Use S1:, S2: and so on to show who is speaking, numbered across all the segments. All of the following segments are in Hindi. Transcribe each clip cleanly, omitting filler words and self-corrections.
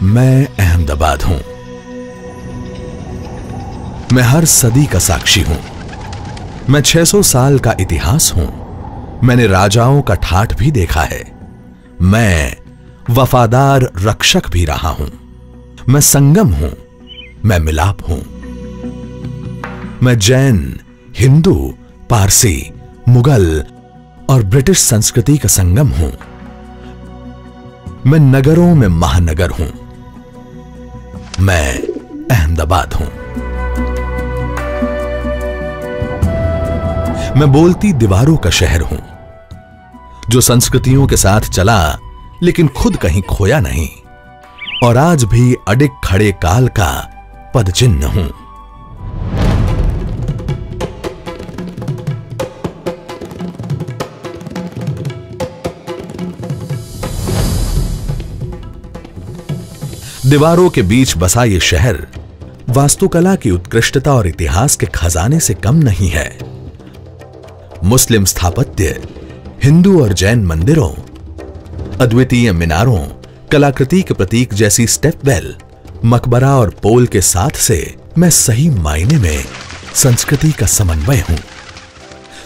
S1: मैं अहमदाबाद हूं। मैं हर सदी का साक्षी हूं। मैं 600 साल का इतिहास हूं। मैंने राजाओं का ठाठ भी देखा है। मैं वफादार रक्षक भी रहा हूं। मैं संगम हूं। मैं मिलाप हूं। मैं जैन, हिंदू, पारसी, मुगल और ब्रिटिश संस्कृति का संगम हूं। मैं नगरों में महानगर हूं। मैं अहमदाबाद हूं। मैं बोलती दीवारों का शहर हूं, जो संस्कृतियों के साथ चला लेकिन खुद कहीं खोया नहीं, और आज भी अडिग खड़े काल का पदचिन्ह हूं। दीवारों के बीच बसा ये शहर वास्तुकला की उत्कृष्टता और इतिहास के खजाने से कम नहीं है। मुस्लिम स्थापत्य, हिंदू और जैन मंदिरों, अद्वितीय मीनारों, कलाकृति के प्रतीक जैसी स्टेपवेल, मकबरा और पोल के साथ से मैं सही मायने में संस्कृति का समन्वय हूं।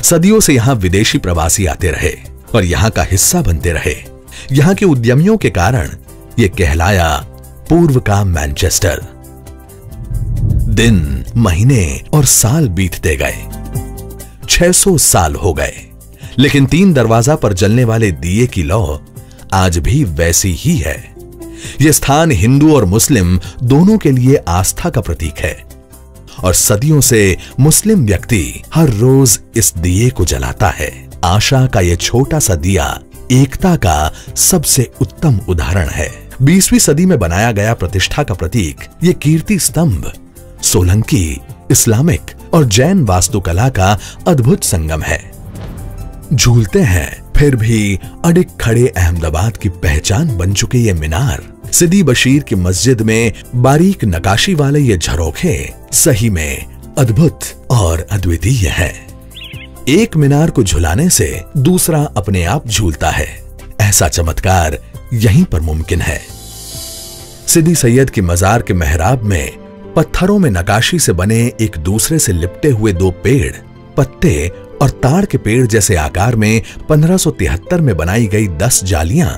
S1: सदियों से यहां विदेशी प्रवासी आते रहे और यहां का हिस्सा बनते रहे। यहां के उद्यमियों के कारण यह कहलाया पूर्व का मैनचेस्टर। दिन, महीने और साल बीतते गए। 600 साल हो गए, लेकिन 3 दरवाजा पर जलने वाले दिए की लौ आज भी वैसी ही है। यह स्थान हिंदू और मुस्लिम दोनों के लिए आस्था का प्रतीक है, और सदियों से मुस्लिम व्यक्ति हर रोज इस दिए को जलाता है। आशा का यह छोटा सा दिया एकता का सबसे उत्तम उदाहरण है। 20वीं सदी में बनाया गया प्रतिष्ठा का प्रतीक ये कीर्ति स्तंभ सोलंकी, इस्लामिक और जैन वास्तुकला का अद्भुत संगम है। झूलते हैं फिर भी अडिग खड़े अहमदाबाद की पहचान बन चुके ये मीनार, सिदी बशीर की मस्जिद में बारीक नकाशी वाले ये झरोखे सही में अद्भुत और अद्वितीय है। एक मीनार को झुलाने से दूसरा अपने आप झूलता है। ऐसा चमत्कार यहीं पर मुमकिन है। सिदी सैयद की मजार के मेहराब में पत्थरों में नकाशी से बने एक दूसरे से लिपटे हुए 2 पेड़, पत्ते और ताड़ के पेड़ जैसे आकार में 1573 में बनाई गई 10 जालियां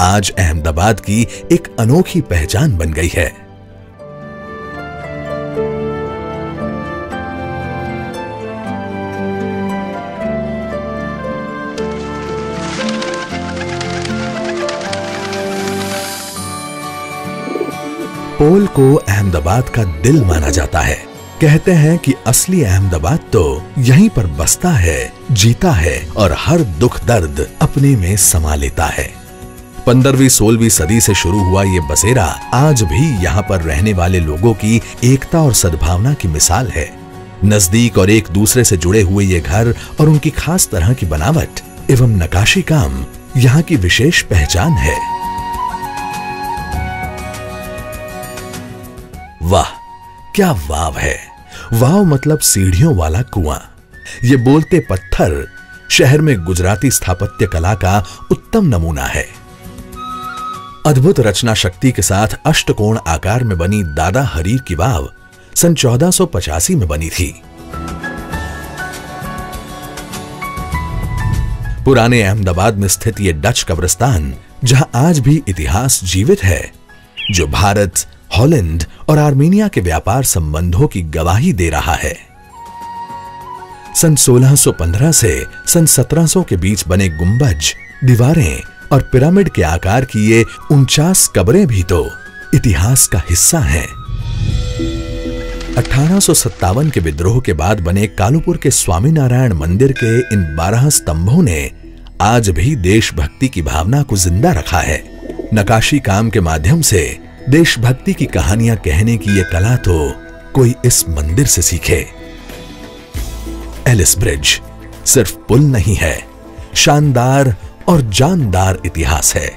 S1: आज अहमदाबाद की एक अनोखी पहचान बन गई है। पोल को अहमदाबाद का दिल माना जाता है। कहते हैं कि असली अहमदाबाद तो यहीं पर बसता है, जीता है और हर दुख दर्द अपने में समा लेता है। 15वीं-16वीं सदी से शुरू हुआ ये बसेरा आज भी यहाँ पर रहने वाले लोगों की एकता और सद्भावना की मिसाल है। नजदीक और एक दूसरे से जुड़े हुए ये घर और उनकी खास तरह की बनावट एवं नकाशी काम यहाँ की विशेष पहचान है। वाह क्या वाव है। वाव मतलब सीढ़ियों वाला कुआं। ये बोलते पत्थर शहर में गुजराती स्थापत्य कला का उत्तम नमूना है। अद्भुत रचना शक्ति के साथ अष्टकोण आकार में बनी दादा हरीर की वाव सन 1485 में बनी थी। पुराने अहमदाबाद में स्थित ये डच कब्रिस्तान, जहां आज भी इतिहास जीवित है, जो भारत, हॉलैंड और आर्मेनिया के व्यापार संबंधों की गवाही दे रहा है। सन 1615 से सन 1700 के बीच बने गुंबज, दीवारें और पिरामिड के आकार की ये 49 कब्रें भी तो इतिहास का हिस्सा हैं। 1857 के विद्रोह के बाद बने कालूपुर के स्वामीनारायण मंदिर के इन 12 स्तंभों ने आज भी देशभक्ति की भावना को जिंदा रखा है। नकाशी काम के माध्यम से देशभक्ति की कहानियां कहने की यह कला तो कोई इस मंदिर से सीखे। एलिस ब्रिज सिर्फ पुल नहीं है, शानदार और जानदार इतिहास है।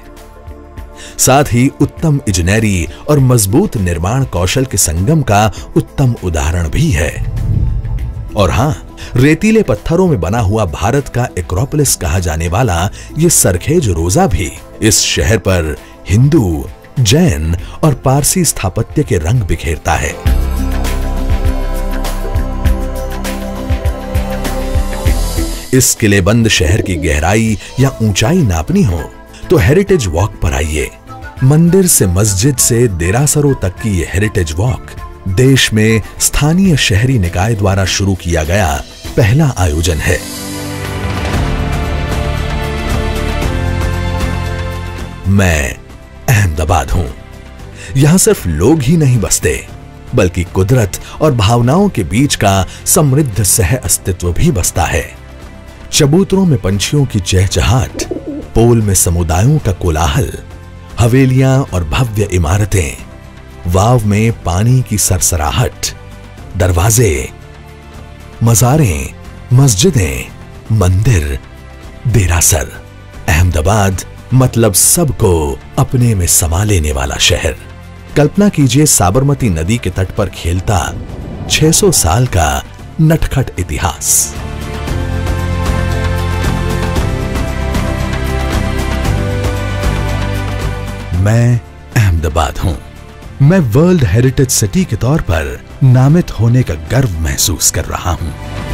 S1: साथ ही उत्तम इंजीनियरी और मजबूत निर्माण कौशल के संगम का उत्तम उदाहरण भी है। और हां, रेतीले पत्थरों में बना हुआ भारत का एक्रोपोलिस कहा जाने वाला ये सरखेज रोजा भी इस शहर पर हिंदू, जैन और पारसी स्थापत्य के रंग बिखेरता है। इस किलेबंद शहर की गहराई या ऊंचाई नापनी हो तो हेरिटेज वॉक पर आइए। मंदिर से मस्जिद से देरासरों तक की ये हेरिटेज वॉक देश में स्थानीय शहरी निकाय द्वारा शुरू किया गया पहला आयोजन है। मैं अहमदाबाद हूं। यहां सिर्फ लोग ही नहीं बसते, बल्कि कुदरत और भावनाओं के बीच का समृद्ध सह अस्तित्व भी बसता है। चबूतरों में पंछियों की चहचहाट, पोल में समुदायों का कोलाहल, हवेलियां और भव्य इमारतें, वाव में पानी की सरसराहट, दरवाजे, मज़ारें, मस्जिदें, मंदिर, देरासर। अहमदाबाद मतलब सबको अपने में समा लेने वाला शहर। कल्पना कीजिए साबरमती नदी के तट पर खेलता 600 साल का नटखट इतिहास। मैं अहमदाबाद हूं। मैं वर्ल्ड हेरिटेज सिटी के तौर पर नामित होने का गर्व महसूस कर रहा हूं।